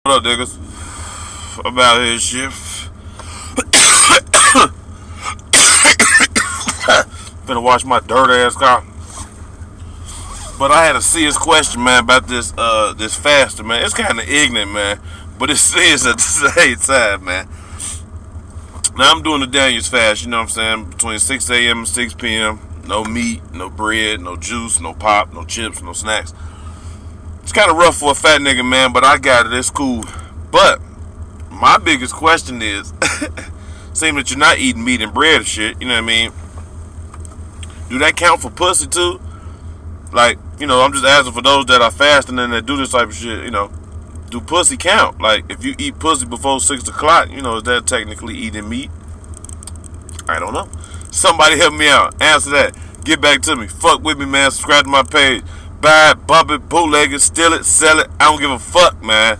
What up, niggas? I'm out here shit. Finna wash my dirt ass car. But I had a serious question, man, about this fasting, man. It's kind of ignorant, man, but it's serious at the same time, man. Now I'm doing the Daniels fast, you know what I'm saying? Between 6 a.m. and 6 p.m. No meat, no bread, no juice, no pop, no chips, no snacks. It's kind of rough for a fat nigga, man, but I got it. It's cool. But my biggest question is, seeing that you're not eating meat and bread and shit, you know what I mean? Do that count for pussy too? Like, I'm just asking for those that are fasting and that do this type of shit, do pussy count? Like, if you eat pussy before 6 o'clock, is that technically eating meat? I don't know. Somebody help me out. Answer that. Get back to me. Fuck with me, man. Subscribe to my page. Buy it, bump it, bootleg it, steal it, sell it. I don't give a fuck, man.